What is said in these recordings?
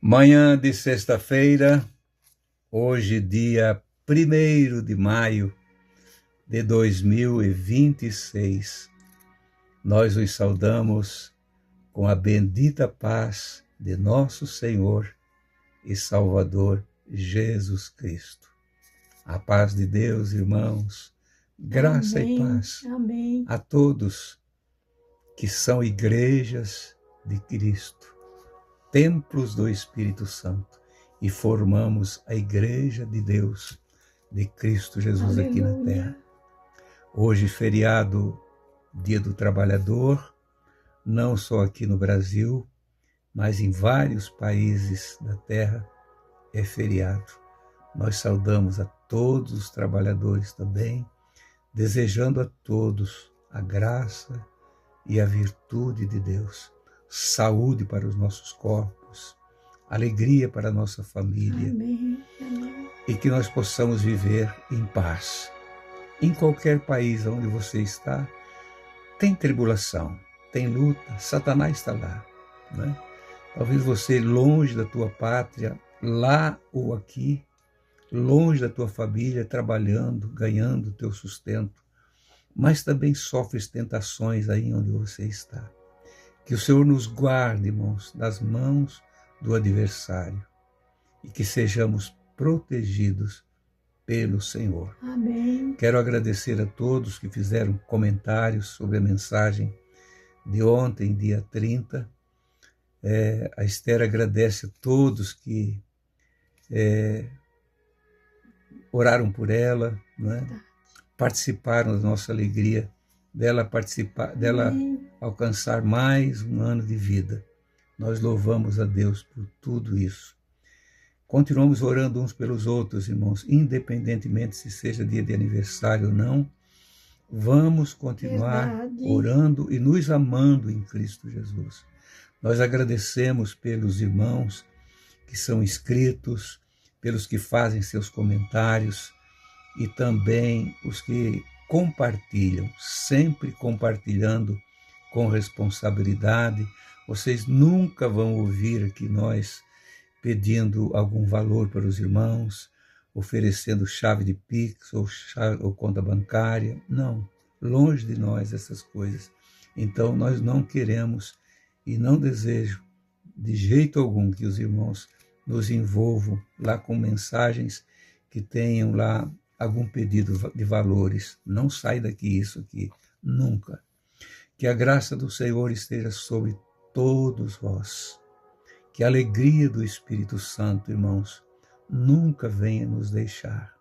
Manhã de sexta-feira, hoje dia 1º de maio de 2026, nós os saudamos com a bendita paz de nosso Senhor e Salvador Jesus Cristo. A paz de Deus, irmãos, graça Amém, e paz amém. a todos que são igrejas de Cristo, templos do Espírito Santo, e formamos a igreja de Deus, de Cristo Jesus. Aleluia. Aqui na terra. Hoje, feriado, Dia do Trabalhador, não só aqui no Brasil, mas em vários países da terra é feriado. Nós saudamos a todos os trabalhadores também, desejando a todos a graça e a virtude de Deus, saúde para os nossos corpos, alegria para a nossa família. Amém, amém. E que nós possamos viver em paz. Em qualquer país onde você está, tem tribulação, tem luta, Satanás está lá, né? Talvez você longe da tua pátria, lá ou aqui, longe da tua família, trabalhando, ganhando o teu sustento, mas também sofres tentações aí onde você está. Que o Senhor nos guarde, irmãos, das mãos do adversário e que sejamos protegidos pelo Senhor. Amém. Quero agradecer a todos que fizeram comentários sobre a mensagem de ontem, dia 30. A Esther agradece a todos que oraram por ela, né? Participaram da nossa alegria dela alcançar mais um ano de vida. Nós louvamos a Deus por tudo isso. Continuamos orando uns pelos outros, irmãos, independentemente se seja dia de aniversário ou não. Vamos continuar orando e nos amando em Cristo Jesus. Nós agradecemos pelos irmãos que são inscritos, pelos que fazem seus comentários e também os que compartilham, sempre compartilhando com responsabilidade. Vocês nunca vão ouvir aqui nós pedindo algum valor para os irmãos, oferecendo chave de Pix ou conta bancária. Não, longe de nós essas coisas. Então nós não queremos e não desejo de jeito algum que os irmãos nos envolvam lá com mensagens que tenham lá algum pedido de valores. Não sai daqui isso aqui, nunca. Que a graça do Senhor esteja sobre todos vós. Que a alegria do Espírito Santo, irmãos, nunca venha nos deixar.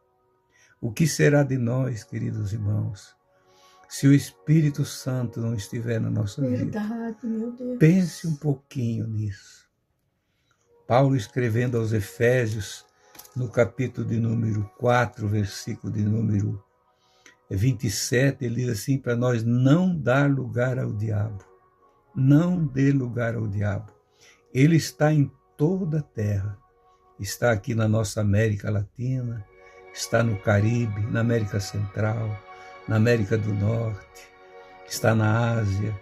O que será de nós, queridos irmãos, se o Espírito Santo não estiver na nossa vida? Meu Deus. Pense um pouquinho nisso. Paulo, escrevendo aos Efésios, no capítulo de número 4, versículo de número 27, ele diz assim, para nós não dar lugar ao diabo. Não dê lugar ao diabo. Ele está em toda a terra. Está aqui na nossa América Latina, está no Caribe, na América Central, na América do Norte, está na Ásia,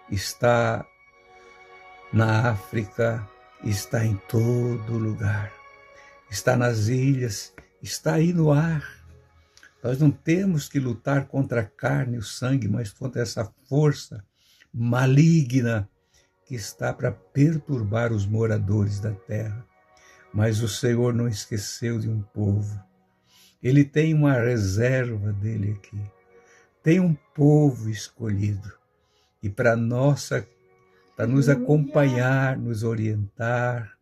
está na África, está em todo lugar. Está nas ilhas, está aí no ar. Nós não temos que lutar contra a carne e o sangue, mas contra essa força maligna que está para perturbar os moradores da terra. Mas o Senhor não esqueceu de um povo. Ele tem uma reserva dele aqui. Tem um povo escolhido. E para nos acompanhar, nos orientar,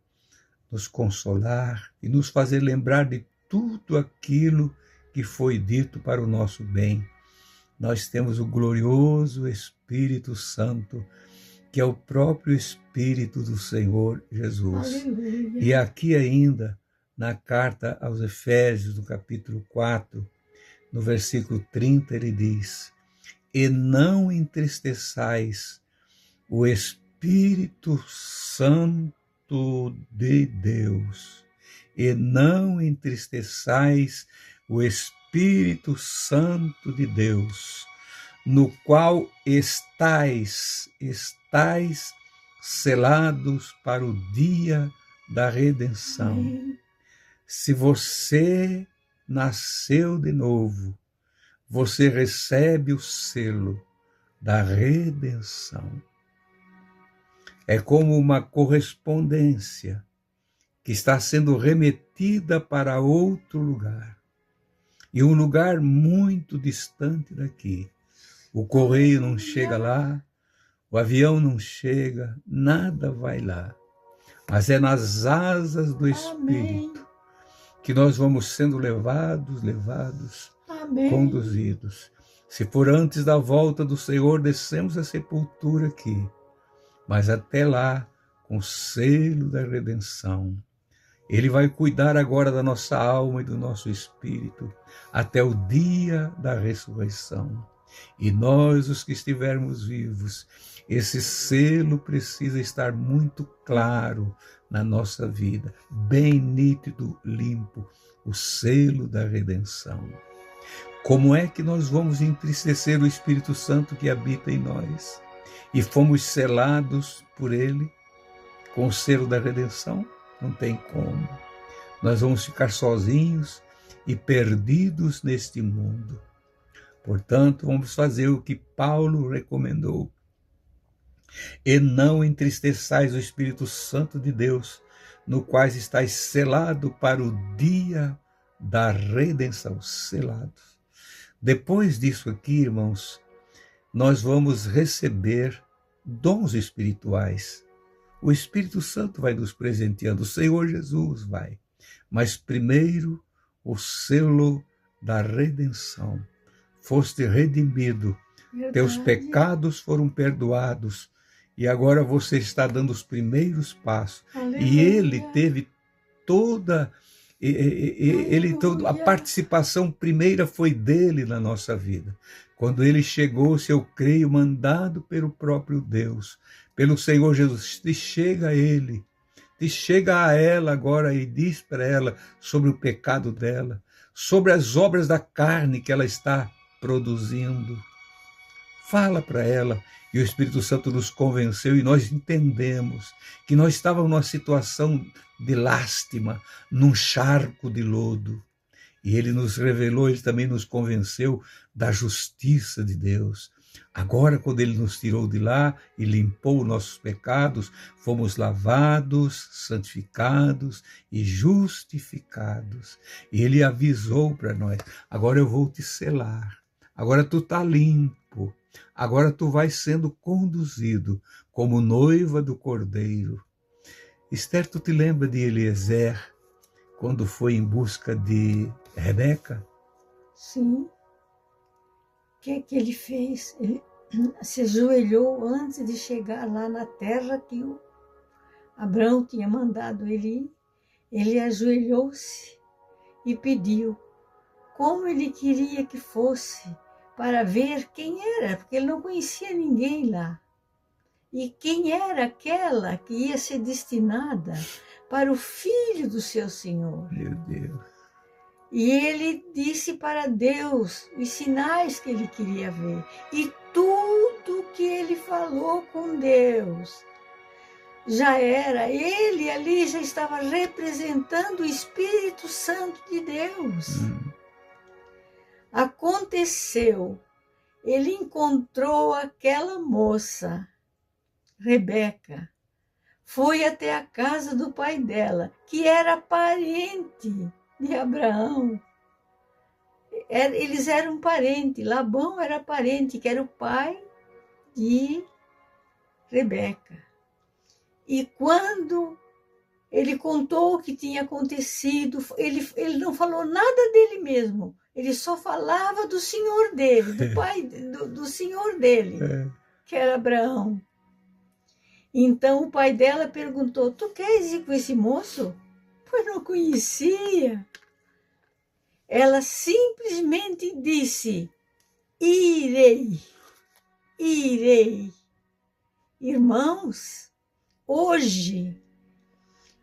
nos consolar e nos fazer lembrar de tudo aquilo que foi dito para o nosso bem. Nós temos o glorioso Espírito Santo, que é o próprio Espírito do Senhor Jesus. Aleluia. E aqui ainda, na carta aos Efésios, no capítulo 4, no versículo 30, ele diz, e não entristeçais o Espírito Santo de Deus, e não entristeçais o Espírito Santo de Deus, no qual estáis selados para o dia da redenção. Amém. Se você nasceu de novo, você recebe o selo da redenção. É como uma correspondência que está sendo remetida para outro lugar. E um lugar muito distante daqui. O correio não chega lá, o avião não chega, nada vai lá. Mas é nas asas do Espírito que nós vamos sendo levados, Amém. conduzidos. Se for antes da volta do Senhor, descemos a sepultura aqui. Mas até lá, com o selo da redenção, Ele vai cuidar agora da nossa alma e do nosso espírito, até o dia da ressurreição. E nós, os que estivermos vivos, esse selo precisa estar muito claro na nossa vida, bem nítido, limpo, o selo da redenção. Como é que nós vamos entristecer o Espírito Santo que habita em nós? E fomos selados por Ele com o selo da redenção? Não tem como. Nós vamos ficar sozinhos e perdidos neste mundo. Portanto, vamos fazer o que Paulo recomendou. E não entristeçais o Espírito Santo de Deus, no qual estáis selado para o dia da redenção. Selados. Depois disso aqui, irmãos, nós vamos receber dons espirituais. O Espírito Santo vai nos presenteando, o Senhor Jesus vai. Mas primeiro, o selo da redenção. Foste redimido, teus pecados foram perdoados e agora você está dando os primeiros passos. Aleluia. E Ele teve toda a participação primeira foi dele na nossa vida. Quando Ele chegou, se eu creio, mandado pelo próprio Deus, pelo Senhor Jesus, te chega a Ele, te chega a ela agora e diz para ela sobre o pecado dela, sobre as obras da carne que ela está produzindo. Fala para ela. E o Espírito Santo nos convenceu e nós entendemos que nós estávamos numa situação de lástima, num charco de lodo. E Ele nos revelou, Ele também nos convenceu da justiça de Deus. Agora, quando Ele nos tirou de lá e limpou nossos pecados, fomos lavados, santificados e justificados. E Ele avisou para nós, agora eu vou te selar, agora tu está limpo, agora tu vais sendo conduzido como noiva do Cordeiro. Esther, tu te lembra de Eliezer, quando foi em busca de Rebeca? Sim. O que ele fez? Ele se ajoelhou antes de chegar lá na terra que o Abraão tinha mandado ele ir. Ele ajoelhou-se e pediu como ele queria que fosse para ver quem era, porque ele não conhecia ninguém lá. E quem era aquela que ia ser destinada para o filho do seu Senhor. Meu Deus. E ele disse para Deus os sinais que ele queria ver. E tudo que ele falou com Deus já era, ele ali já estava representando o Espírito Santo de Deus. Aconteceu, ele encontrou aquela moça, Rebeca, foi até a casa do pai dela, que era parente de Abraão. Eles eram parentes, Labão era parente, que era o pai de Rebeca. E quando ele contou o que tinha acontecido, ele não falou nada dele mesmo, ele só falava do senhor dele, do pai, do senhor dele, que era Abraão. Então o pai dela perguntou, tu queres ir com esse moço? Pois não conhecia. Ela simplesmente disse, irei. Irmãos, hoje,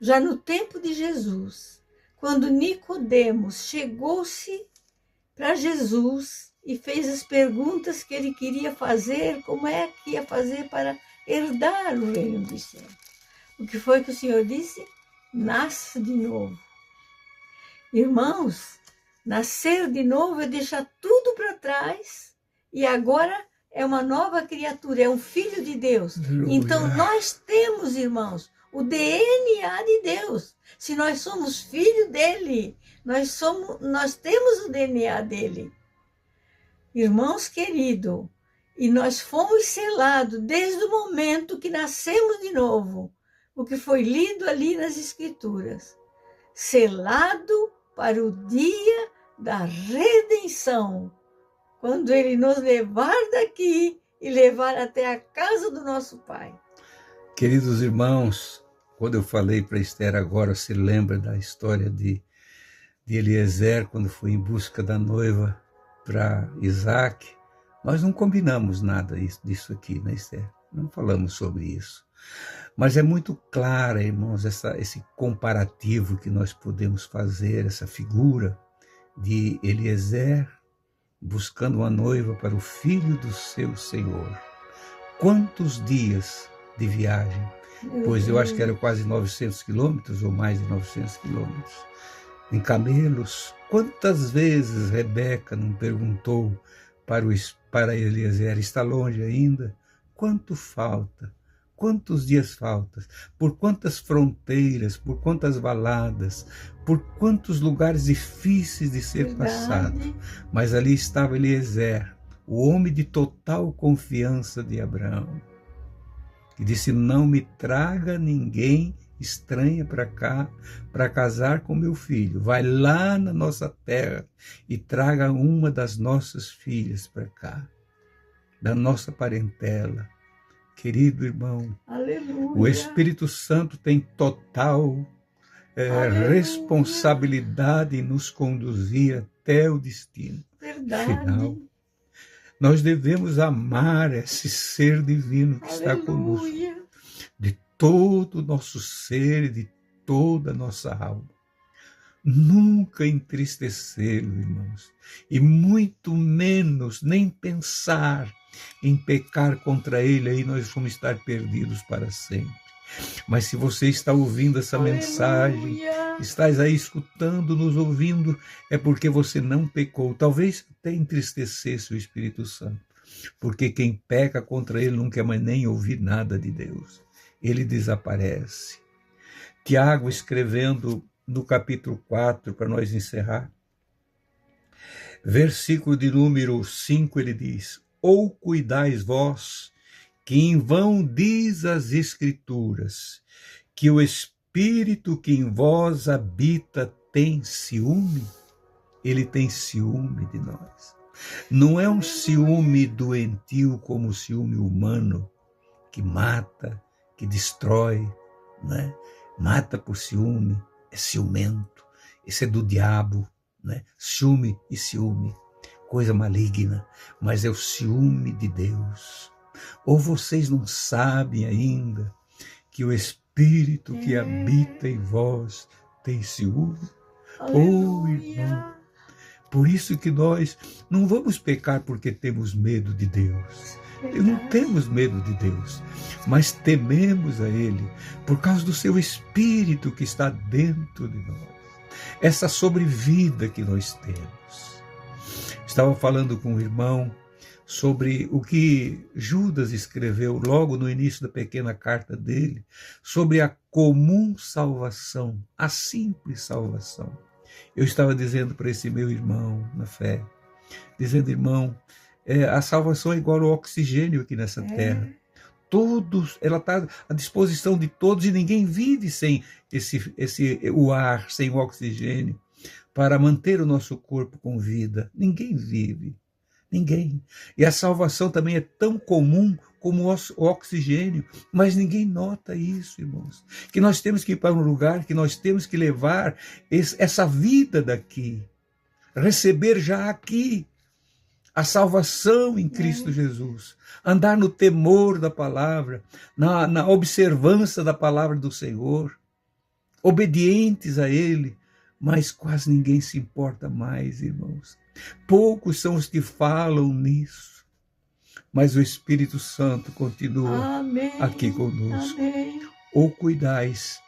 já no tempo de Jesus, quando Nicodemos chegou-se para Jesus e fez as perguntas que ele queria fazer, como é que ia fazer para herdar o reino dos céus. O que foi que o Senhor disse? nasce de novo. Irmãos, nascer de novo é deixar tudo para trás e agora é uma nova criatura, é um filho de Deus. Então nós temos, irmãos, o DNA de Deus. Se nós somos filho dele, nós temos o DNA dele. Irmãos queridos, e nós fomos selados desde o momento que nascemos de novo, o que foi lido ali nas Escrituras. Selado para o dia da redenção, quando ele nos levar daqui e levar até a casa do nosso Pai. Queridos irmãos, quando eu falei para Esther agora, se lembra da história de Eliezer, quando foi em busca da noiva para Isaac? Nós não combinamos nada disso aqui, né, Esther? Não falamos sobre isso. Mas é muito clara, irmãos, esse comparativo que nós podemos fazer, essa figura de Eliezer buscando uma noiva para o filho do seu Senhor. Quantos dias de viagem? Pois eu acho que eram quase 900 quilômetros, ou mais de 900 quilômetros. Em camelos. Quantas vezes Rebeca não perguntou para Eliezer, está longe ainda? Quanto falta? Quantos dias faltam? Por quantas fronteiras, por quantas baladas, por quantos lugares difíceis de ser passado. Mas ali estava Eliezer, o homem de total confiança de Abraão, que disse, não me traga ninguém estranha para cá, para casar com meu filho. Vai lá na nossa terra e traga uma das nossas filhas para cá, da nossa parentela. Querido irmão, aleluia, o Espírito Santo tem total responsabilidade em nos conduzir até o destino final. Nós devemos amar esse ser divino que está conosco, de todo o nosso ser e de toda a nossa alma. Nunca entristecê-lo, irmãos, e muito menos nem pensar em pecar contra ele, aí nós vamos estar perdidos para sempre. Mas se você está ouvindo essa mensagem, estás aí escutando, nos ouvindo, é porque você não pecou. Talvez até entristecesse o Espírito Santo, porque quem peca contra ele não quer mais nem ouvir nada de Deus. Ele desaparece. Tiago, escrevendo no capítulo 4, para nós encerrar, versículo de número 5, ele diz, ou cuidais vós, que em vão diz as Escrituras, que o Espírito que em vós habita tem ciúme? Ele tem ciúme de nós. Não é um ciúme doentio como o ciúme humano, que mata, que destrói, né? Mata por ciúme, é ciumento. Esse é do diabo, né? Ciúme e ciúme. Coisa maligna, mas é o ciúme de Deus. Ou vocês não sabem ainda que o Espírito que habita em vós tem ciúme? Oh, irmão, por isso que nós não vamos pecar porque temos medo de Deus. Não temos medo de Deus, mas tememos a Ele por causa do seu Espírito que está dentro de nós. Essa sobrevida que nós temos. Estava falando com um irmão sobre o que Judas escreveu logo no início da pequena carta dele, sobre a comum salvação, a simples salvação. Eu estava dizendo para esse meu irmão na fé, dizendo, irmão, a salvação é igual ao oxigênio aqui nessa terra. Todos, ela está à disposição de todos e ninguém vive sem o ar, sem o oxigênio, para manter o nosso corpo com vida. Ninguém vive. Ninguém. E a salvação também é tão comum como o oxigênio, mas ninguém nota isso, irmãos. Que nós temos que ir para um lugar, que nós temos que levar essa vida daqui, receber já aqui a salvação em Cristo Jesus, andar no temor da palavra, na observância da palavra do Senhor, obedientes a Ele, mas quase ninguém se importa mais, irmãos. Poucos são os que falam nisso, mas o Espírito Santo continua aqui conosco. Ou cuidais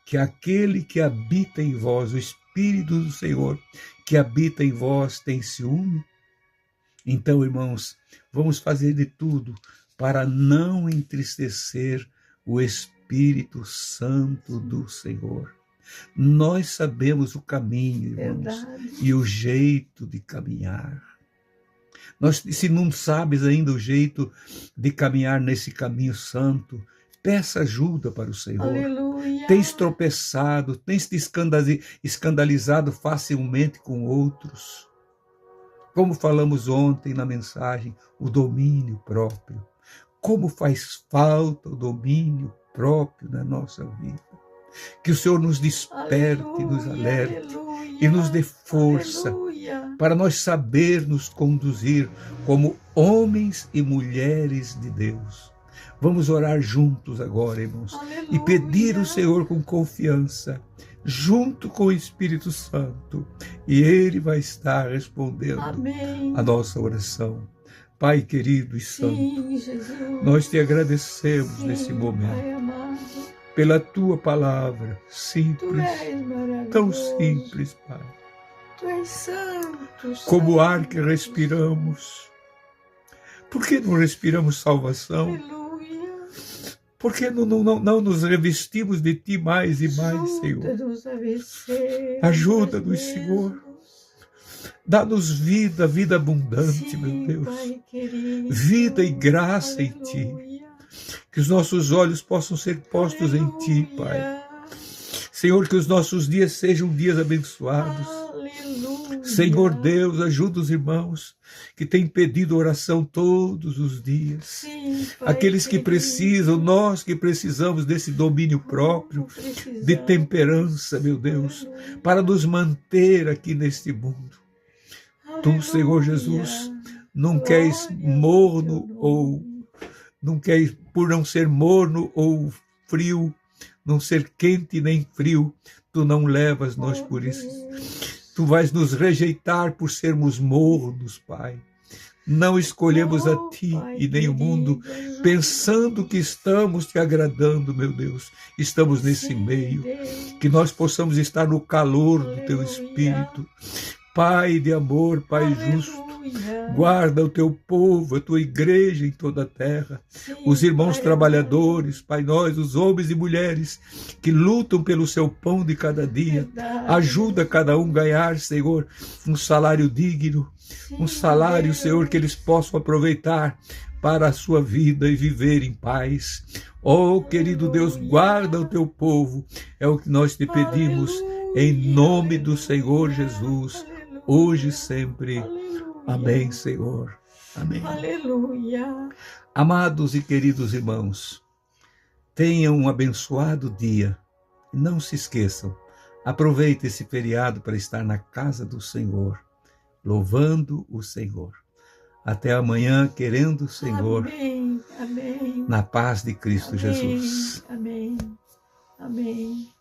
que aquele que habita em vós, o Espírito do Senhor que habita em vós, tem ciúme? Então, irmãos, vamos fazer de tudo para não entristecer o Espírito Santo do Senhor. Nós sabemos o caminho, irmãos, e o jeito de caminhar. Se não sabes ainda o jeito de caminhar nesse caminho santo, peça ajuda para o Senhor. Aleluia. Tens tropeçado, tens te escandalizado facilmente com outros. Como falamos ontem na mensagem, o domínio próprio. Como faz falta o domínio próprio na nossa vida. Que o Senhor nos desperte, aleluia, nos alerte, aleluia, e nos dê força, aleluia, para nós saber nos conduzir como homens e mulheres de Deus. Vamos orar juntos agora, irmãos, aleluia, e pedir ao Senhor com confiança, junto com o Espírito Santo, e Ele vai estar respondendo, amém, a nossa oração. Pai querido e santo, sim, Jesus, nós te agradecemos, sim, nesse momento, pela tua palavra simples, tão simples, Pai. Tu és santo, como o ar que respiramos. Por que não respiramos salvação? Aleluia. Por que não nos revestimos de Ti mais e mais, Senhor? Ajuda-nos, Senhor. Dá-nos vida, vida abundante, sim, meu Deus. Pai querido. Vida e graça, aleluia, em Ti. Que os nossos olhos possam ser postos, aleluia, em Ti, Pai. Senhor, que os nossos dias sejam dias abençoados. Aleluia. Senhor Deus, ajuda os irmãos que têm pedido oração todos os dias. Sim, Pai, aqueles que precisam, nós que precisamos desse domínio próprio, de temperança, meu Deus, aleluia, para nos manter aqui neste mundo. Aleluia. Tu, Senhor Jesus, não queres morno ou não queres, por não ser morno ou frio, não ser quente nem frio, tu não levas nós por isso. Tu vais nos rejeitar por sermos mornos, Pai. Não escolhemos a Ti, Pai, e nem o mundo, pensando que estamos Te agradando, meu Deus. Estamos nesse meio, que nós possamos estar no calor do Teu Espírito. Pai de amor, Pai justo, guarda o Teu povo, a Tua igreja em toda a terra, sim, os irmãos trabalhadores, Pai, nós, os homens e mulheres que lutam pelo seu pão de cada dia. Verdade. Ajuda cada um a ganhar, Senhor, um salário digno, sim, um salário, Senhor, que eles possam aproveitar para a sua vida e viver em paz. Oh, querido Deus, guarda o Teu povo, é o que nós Te pedimos, em nome do Senhor Jesus, hoje e sempre. Amém, Senhor. Amém. Aleluia. Amados e queridos irmãos, tenham um abençoado dia. Não se esqueçam, aproveite esse feriado para estar na casa do Senhor, louvando o Senhor. Até amanhã, querendo o Senhor. Amém. Amém. Na paz de Cristo Amém. Jesus. Amém. Amém.